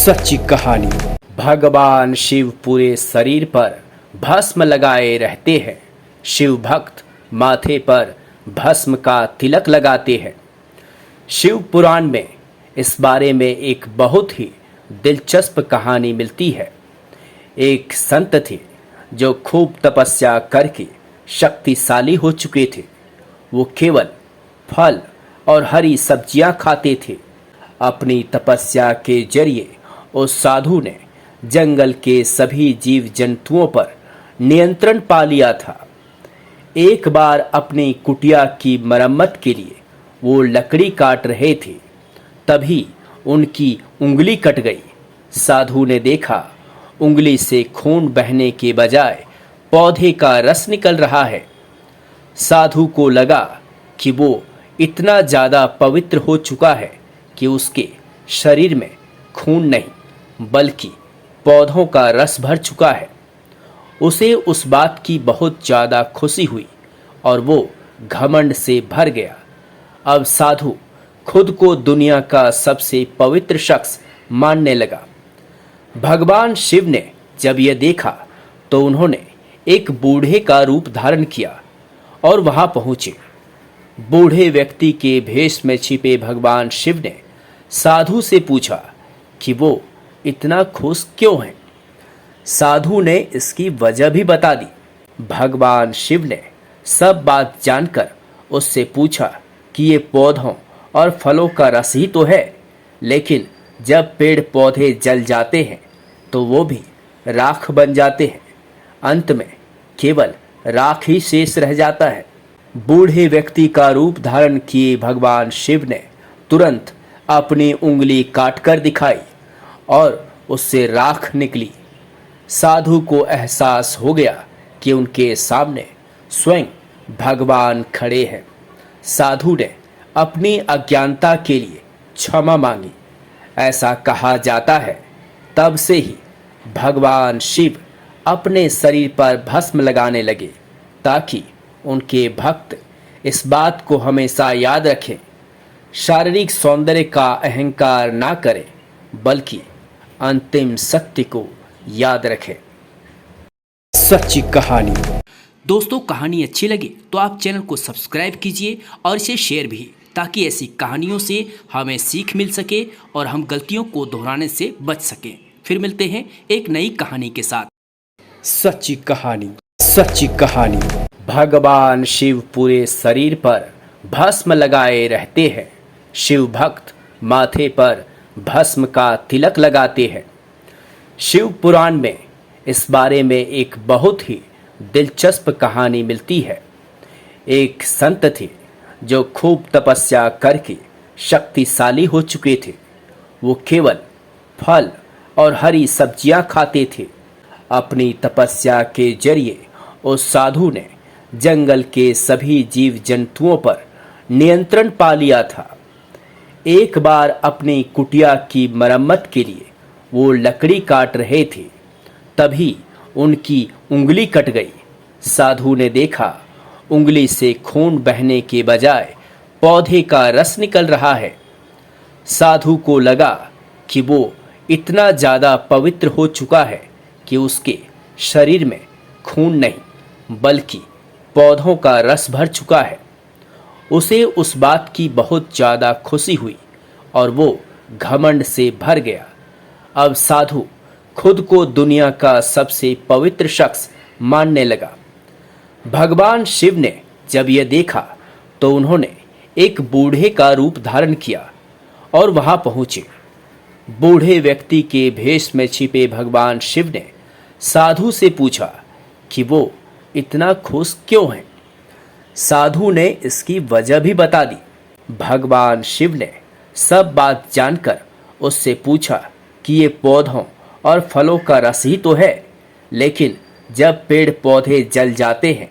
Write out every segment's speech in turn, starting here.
सच्ची कहानी। भगवान शिव पूरे शरीर पर भस्म लगाए रहते हैं। शिव भक्त माथे पर भस्म का तिलक लगाते हैं। शिव पुराण में इस बारे में एक बहुत ही दिलचस्प कहानी मिलती है। एक संत थे जो खूब तपस्या करके शक्तिशाली हो चुके थे। वो केवल फल और हरी सब्जियां खाते थे। अपनी तपस्या के जरिए उस साधु ने जंगल के सभी जीव जंतुओं पर नियंत्रण पा लिया था। एक बार अपनी कुटिया की मरम्मत के लिए वो लकड़ी काट रहे थे, तभी उनकी उंगली कट गई। साधु ने देखा उंगली से खून बहने के बजाय पौधे का रस निकल रहा है। साधु को लगा कि वो इतना ज़्यादा पवित्र हो चुका है कि उसके शरीर में खून नहीं बल्कि पौधों का रस भर चुका है। उसे उस बात की बहुत ज़्यादा खुशी हुई और वो घमंड से भर गया। अब साधु खुद को दुनिया का सबसे पवित्र शख्स मानने लगा। भगवान शिव ने जब यह देखा तो उन्होंने एक बूढ़े का रूप धारण किया और वहां पहुंचे। बूढ़े व्यक्ति के भेष में छिपे भगवान शिव ने साधु से पूछा कि वो इतना खुश क्यों है। साधु ने इसकी वजह भी बता दी। भगवान शिव ने सब बात जानकर उससे पूछा कि ये पौधों और फलों का रस ही तो है, लेकिन जब पेड़ पौधे जल जाते हैं तो वो भी राख बन जाते हैं। अंत में केवल राख ही शेष रह जाता है। बूढ़े व्यक्ति का रूप धारण किए भगवान शिव ने तुरंत अपनी उंगली काटकर दिखाई और उससे राख निकली। साधु को एहसास हो गया कि उनके सामने स्वयं भगवान खड़े हैं। साधु ने अपनी अज्ञानता के लिए क्षमा मांगी। ऐसा कहा जाता है तब से ही भगवान शिव अपने शरीर पर भस्म लगाने लगे ताकि उनके भक्त इस बात को हमेशा याद रखें, शारीरिक सौंदर्य का अहंकार ना करें बल्कि अंतिम सत्य को याद रखें। सच्ची कहानी। दोस्तों, कहानी अच्छी लगी तो आप चैनल को सब्सक्राइब कीजिए और इसे शेयर भी, ताकि ऐसी कहानियों से हमें सीख मिल सके और हम गलतियों को दोहराने से बच सकें। फिर मिलते हैं एक नई कहानी के साथ। सच्ची कहानी। सच्ची कहानी। भगवान शिव पूरे शरीर पर भस्म लगाए रहते हैं। शिव भक्त माथे पर भस्म का तिलक लगाते हैं। शिव पुराण में इस बारे में एक बहुत ही दिलचस्प कहानी मिलती है। एक संत थे जो खूब तपस्या करके शक्तिशाली हो चुके थे। वो केवल फल और हरी सब्जियां खाते थे। अपनी तपस्या के जरिए उस साधु ने जंगल के सभी जीव जंतुओं पर नियंत्रण पा लिया था। एक बार अपनी कुटिया की मरम्मत के लिए वो लकड़ी काट रहे थे, तभी उनकी उंगली कट गई। साधु ने देखा उंगली से खून बहने के बजाय पौधे का रस निकल रहा है। साधु को लगा कि वो इतना ज़्यादा पवित्र हो चुका है कि उसके शरीर में खून नहीं बल्कि पौधों का रस भर चुका है। उसे उस बात की बहुत ज़्यादा खुशी हुई और वो घमंड से भर गया। अब साधु खुद को दुनिया का सबसे पवित्र शख्स मानने लगा। भगवान शिव ने जब यह देखा तो उन्होंने एक बूढ़े का रूप धारण किया और वहां पहुंचे। बूढ़े व्यक्ति के भेष में छिपे भगवान शिव ने साधु से पूछा कि वो इतना खुश क्यों है। साधु ने इसकी वजह भी बता दी। भगवान शिव ने सब बात जानकर उससे पूछा कि ये पौधों और फलों का रस ही तो है, लेकिन जब पेड़ पौधे जल जाते हैं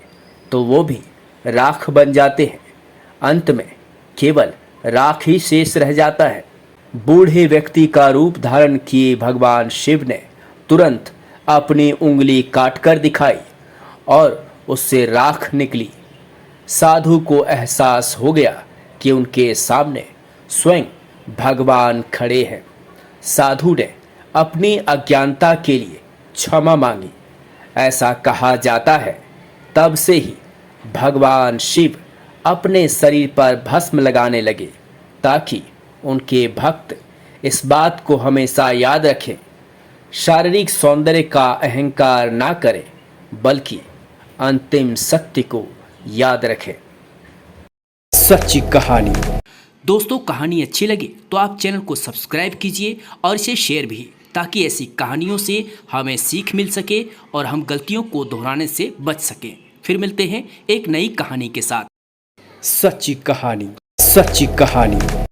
तो वो भी राख बन जाते हैं। अंत में केवल राख ही शेष रह जाता है। बूढ़े व्यक्ति का रूप धारण किए भगवान शिव ने तुरंत अपनी उंगली काटकर दिखाई और उससे राख निकली। साधु को एहसास हो गया कि उनके सामने स्वयं भगवान खड़े हैं। साधु ने अपनी अज्ञानता के लिए क्षमा मांगी। ऐसा कहा जाता है तब से ही भगवान शिव अपने शरीर पर भस्म लगाने लगे ताकि उनके भक्त इस बात को हमेशा याद रखें, शारीरिक सौंदर्य का अहंकार ना करें बल्कि अंतिम सत्य को याद रखें। सच्ची कहानी। दोस्तों, कहानी अच्छी लगे तो आप चैनल को सब्सक्राइब कीजिए और इसे शेयर भी, ताकि ऐसी कहानियों से हमें सीख मिल सके और हम गलतियों को दोहराने से बच सकें। फिर मिलते हैं एक नई कहानी के साथ। सच्ची कहानी। सच्ची कहानी।